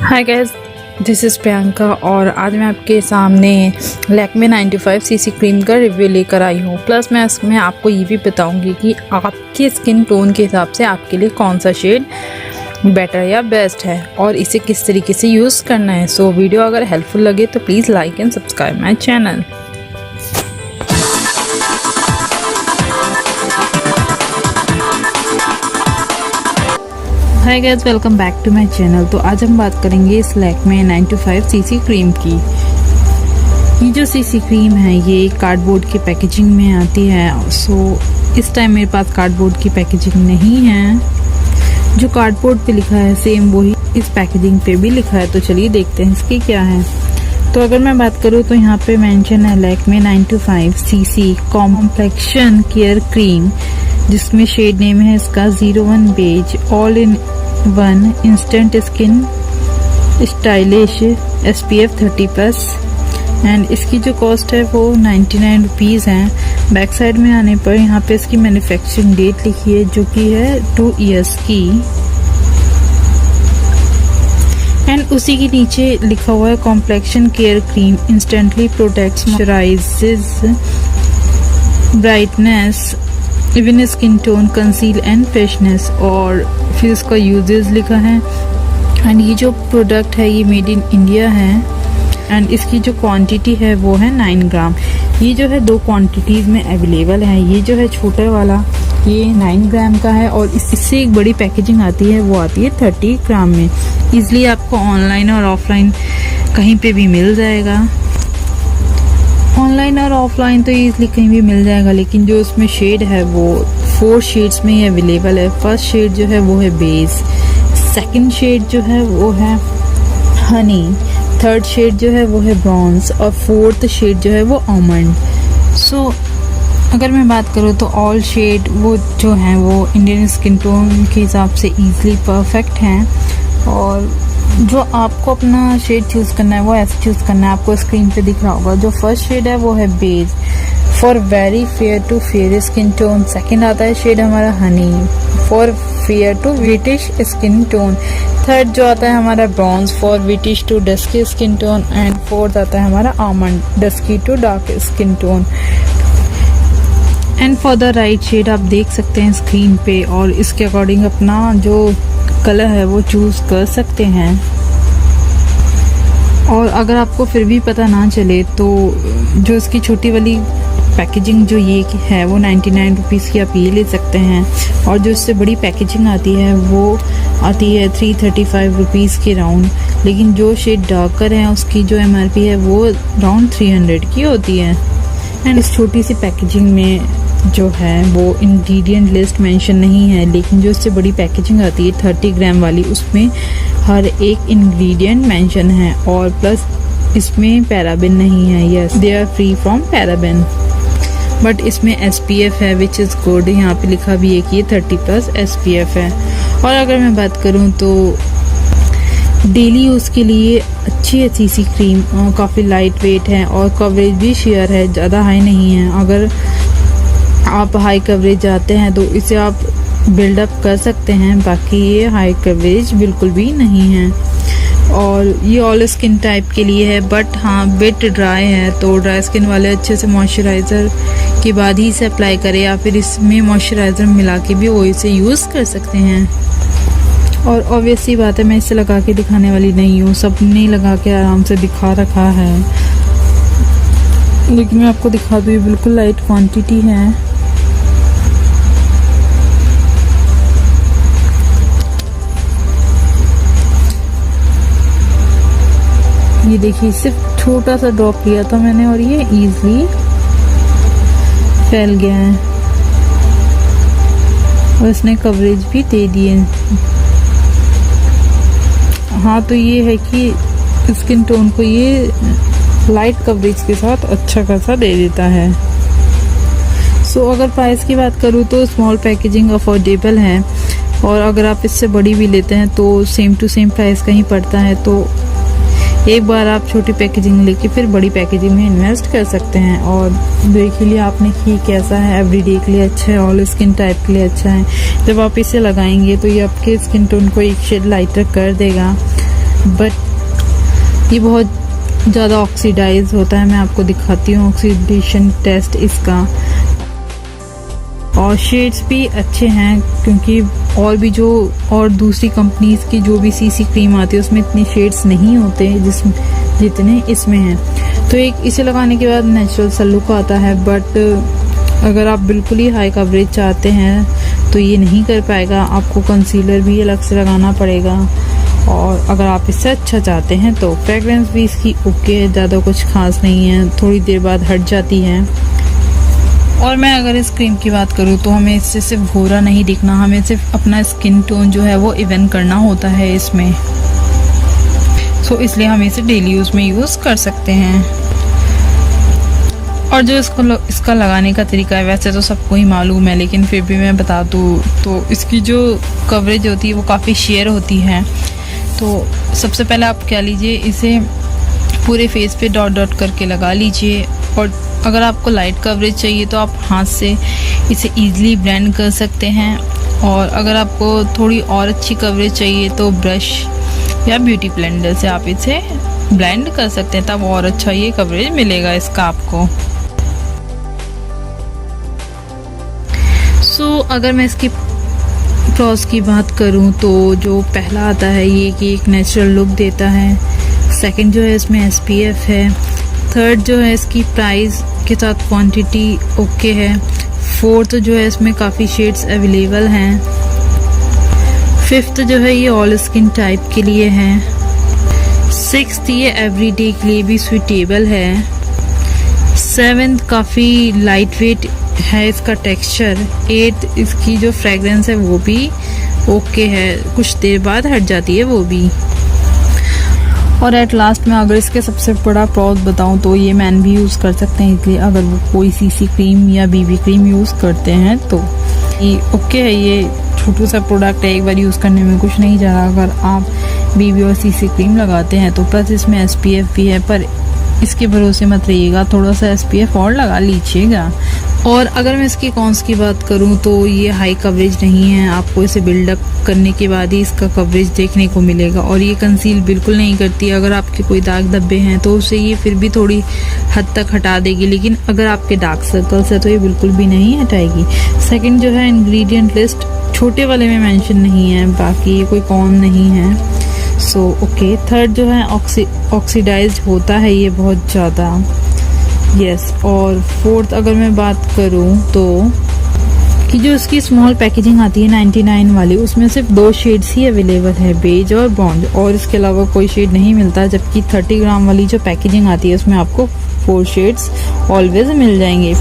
Hi guys, this is Priyanka और आज मैं आपके सामने लैक्मे 95cc क्रीम का रिव्यू लेकर आई हूँ। प्लस मैं इसमें आपको ये भी बताऊँगी कि आपके स्किन टोन के हिसाब से आपके लिए कौन सा शेड बेटर या बेस्ट है और इसे किस तरीके से यूज़ करना है। सो वीडियो अगर हेल्पफुल लगे तो please like and subscribe my channel. Hi guys, welcome back to my channel. तो आज हम बात करेंगे इस लैक्मे 95cc क्रीम की। ये जो सीसी क्रीम है ये कार्डबोर्ड की पैकेजिंग में आती है। सो इस टाइम मेरे पास कार्डबोर्ड की पैकेजिंग नहीं है। जो कार्डबोर्ड पे लिखा है सेम वही इस पैकेजिंग पे भी लिखा है। तो चलिए देखते हैं इसकी क्या है। तो अगर मैं बात करूँ तो यहाँ पे मेंशन है Lakme 95cc complexion care cream, जिसमें शेड नेम है इसका 01 beige all in one instant skin stylish SPF 30+ and इसकी जो कॉस्ट है वो 99 रुपीज़ है। बैक साइड में आने पर यहाँ पे इसकी मैन्युफैक्चरिंग डेट लिखी है जो कि है 2 years की, एंड उसी के नीचे लिखा हुआ है complexion care cream instantly protects moisturises brightness even skin tone conceal and freshness, और फिर इसका यूजेस लिखा है। एंड ये जो प्रोडक्ट है ये मेड इन इंडिया है एंड इसकी जो क्वांटिटी है वो है 9 ग्राम। ये जो है 2 क्वांटिटीज़ में अवेलेबल है। ये जो है छोटे वाला ये 9 ग्राम का है और इससे एक बड़ी पैकेजिंग आती है, वो आती है 30 ग्राम में। इसलिए आपको ऑनलाइन और ऑफलाइन कहीं पे भी मिल जाएगा। ऑनलाइन और ऑफलाइन तो ईज़िली कहीं भी मिल जाएगा, लेकिन जो उसमें शेड है वो 4 शेड्स में ही अवेलेबल है। फर्स्ट शेड जो है वो है बेस, सेकंड शेड जो है वो है हनी, थर्ड शेड जो है वो है ब्रॉन्ज और फोर्थ शेड जो है वो आमंड। सो अगर मैं बात करूँ तो ऑल शेड वो जो हैं वो इंडियन स्किन टोन के हिसाब से ईजिली परफेक्ट हैं। और जो आपको अपना शेड चूज़ करना है वो ऐसे चूज़ करना है। आपको स्क्रीन पे दिख रहा होगा जो फर्स्ट शेड है वो है beige for very fair to fair skin tone. Second आता है शेड हमारा honey for fair to wheatish skin tone. Third जो आता है हमारा bronze for wheatish to dusky skin tone and fourth आता है हमारा almond dusky to dark skin tone. And for the right shade आप देख सकते हैं स्क्रीन पे और इसके अकॉर्डिंग अपना जो कलर है वो चूज़ कर सकते हैं। और अगर आपको फिर भी पता ना चले तो जो इसकी छोटी वाली पैकेजिंग जो ये है वो 99 रुपीज़ की आप ये ले सकते हैं, और जो इससे बड़ी पैकेजिंग आती है वो आती है 335 रुपीज़ के राउंड। लेकिन जो शेड डार्कर है उसकी जो MRP है वो राउंड 300 की होती है। एंड इस छोटी सी पैकेजिंग में जो है वो इंग्रेडिएंट लिस्ट मेंशन नहीं है, लेकिन जो इससे बड़ी पैकेजिंग आती है 30 ग्राम वाली उसमें हर एक इंग्रेडिएंट मेंशन है। और प्लस इसमें पैराबेन नहीं है। Yes, they are free from paraben, but इसमें SPF है विच इज़ गुड। यहाँ पे लिखा भी है कि ये 30+ SPF है। और अगर मैं बात करूँ तो डेली यूज़ के लिए अच्छी है सीसी क्रीम, काफ़ी लाइट वेट है और कवरेज भी शेयर है, ज़्यादा हाई नहीं है। अगर आप हाई कवरेज चाहते हैं तो इसे आप बिल्डअप कर सकते हैं, बाकी ये हाई कवरेज बिल्कुल भी नहीं है। और ये ऑल स्किन टाइप के लिए है, बट हाँ बिट ड्राई है, तो ड्राई स्किन वाले अच्छे से मॉइस्चराइज़र के बाद ही इसे अप्लाई करें या फिर इसमें मॉइस्चराइज़र मिला के भी वो इसे यूज़ कर सकते हैं। और ऑब्वियसली बात है मैं इसे लगा के दिखाने वाली नहीं हूँ, सबने लगा के आराम से दिखा रखा है, लेकिन मैं आपको दिखा दूँ ये बिल्कुल लाइट क्वांटिटी है। ये देखिए सिर्फ छोटा सा ड्रॉप लिया था मैंने और ये इजीली फैल गया है और इसने कवरेज भी दे दी है। हाँ, तो ये है कि स्किन टोन को ये लाइट कवरेज के साथ अच्छा खासा दे देता है। सो अगर प्राइस की बात करूँ तो स्मॉल पैकेजिंग अफोर्डेबल है, और अगर आप इससे बड़ी भी लेते हैं तो सेम टू सेम प्राइस का ही पड़ता है। तो एक बार आप छोटी पैकेजिंग लेके फिर बड़ी पैकेजिंग में इन्वेस्ट कर सकते हैं। और देख लिया आपने कि कैसा है, एवरीडे के लिए अच्छा है, ऑल स्किन टाइप के लिए अच्छा है। जब आप इसे लगाएंगे तो ये आपके स्किन टोन को एक शेड लाइटर कर देगा। बट ये बहुत ज़्यादा ऑक्सीडाइज होता है। मैं आपको दिखाती हूँ ऑक्सीडेशन टेस्ट इसका। और शेड्स भी अच्छे हैं, क्योंकि और भी जो और दूसरी कंपनीज की जो भी सीसी क्रीम आती है उसमें इतने शेड्स नहीं होते जितने इसमें हैं। तो एक इसे लगाने के बाद नेचुरल सा लुक आता है, बट अगर आप बिल्कुल ही हाई कवरेज चाहते हैं तो ये नहीं कर पाएगा, आपको कंसीलर भी अलग से लगाना पड़ेगा। और अगर आप इससे अच्छा चाहते हैं तो फ्रेगरेंस भी इसकी ओके है, ज़्यादा कुछ खास नहीं है, थोड़ी देर बाद हट जाती है। और मैं अगर इस क्रीम की बात करूँ तो हमें इससे सिर्फ गोरा नहीं दिखना, हमें सिर्फ अपना स्किन टोन जो है वो इवन करना होता है इसमें। सो इसलिए हम इसे डेली यूज़ में यूज़ कर सकते हैं। और जो इसका लगाने का तरीका है वैसे तो सबको ही मालूम है, लेकिन फिर भी मैं बता दूँ तो इसकी जो कवरेज होती है वो काफ़ी शेयर होती है। तो सबसे पहले आप क्या लीजिए, इसे पूरे फेस पे डॉट डॉट करके लगा लीजिए। और अगर आपको लाइट कवरेज चाहिए तो आप हाथ से इसे ईज़िली ब्लेंड कर सकते हैं। और अगर आपको थोड़ी और अच्छी कवरेज चाहिए तो ब्रश या ब्यूटी ब्लेंडर से आप इसे ब्लेंड कर सकते हैं, तब और अच्छा ये कवरेज मिलेगा इसका आपको। सो अगर मैं इसकी प्रॉस की बात करूं तो जो पहला आता है ये कि एक नेचुरल लुक देता है। सेकंड जो है इसमें SPF है। थर्ड जो है इसकी प्राइस के साथ क्वांटिटी ओके है। फोर्थ जो है इसमें काफ़ी शेड्स अवेलेबल हैं। फिफ्थ जो है ये ऑल स्किन टाइप के लिए है। सिक्स्थ ये एवरीडे के लिए भी सूटेबल है। सेवेंथ काफ़ी लाइट वेट है इसका टेक्सचर। एट्थ इसकी जो फ्रेगरेंस है वो भी ओके है, कुछ देर बाद हट जाती है वो भी। और एट लास्ट में अगर इसके सबसे बड़ा प्रॉस बताऊं तो ये मैन भी यूज़ कर सकते हैं, इसलिए अगर वो कोई सीसी क्रीम या BB क्रीम यूज़ करते हैं तो ये ओके है। ये छोटू सा प्रोडक्ट है, एक बार यूज़ करने में कुछ नहीं जा रहा। अगर आप BB और CC क्रीम लगाते हैं तो प्लस इसमें SPF भी है, पर इसके भरोसे मत रहिएगा, थोड़ा सा SPF और लगा लीजिएगा। और अगर मैं इसकी कॉन्स की बात करूं तो ये हाई कवरेज नहीं है, आपको इसे बिल्डअप करने के बाद ही इसका कवरेज देखने को मिलेगा। और ये कंसील बिल्कुल नहीं करती। अगर आपके कोई दाग धब्बे हैं तो उसे ये फिर भी थोड़ी हद तक हटा देगी, लेकिन अगर आपके डार्क सर्कल्स है तो ये बिल्कुल भी नहीं हटाएगी। सेकंड जो है इंग्रेडिएंट लिस्ट छोटे वाले में मेंशन नहीं है, बाकी ये कोई कॉन नहीं है। So okay. थर्ड जो है ऑक्सीडाइज्ड होता है ये बहुत ज़्यादा, यस। और फोर्थ अगर मैं बात करूं तो कि जो इसकी स्मॉल पैकेजिंग आती है 99 वाली, उसमें सिर्फ 2 शेड्स ही अवेलेबल है, बेज और ब्रॉन्ज, और इसके अलावा कोई शेड नहीं मिलता। जबकि 30 ग्राम वाली जो पैकेजिंग आती है उसमें आपको 4 शेड्स ऑलवेज मिल जाएंगे।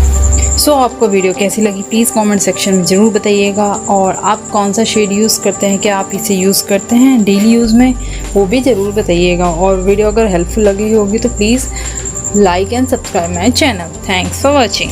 सो आपको वीडियो कैसी लगी प्लीज़ कमेंट सेक्शन में ज़रूर बताइएगा। और आप कौन सा शेड यूज़ करते हैं, क्या आप इसे यूज़ करते हैं डेली यूज़ में, वो भी ज़रूर बताइएगा। और वीडियो अगर हेल्पफुल लगी होगी तो please like and subscribe my channel. Thanks for watching.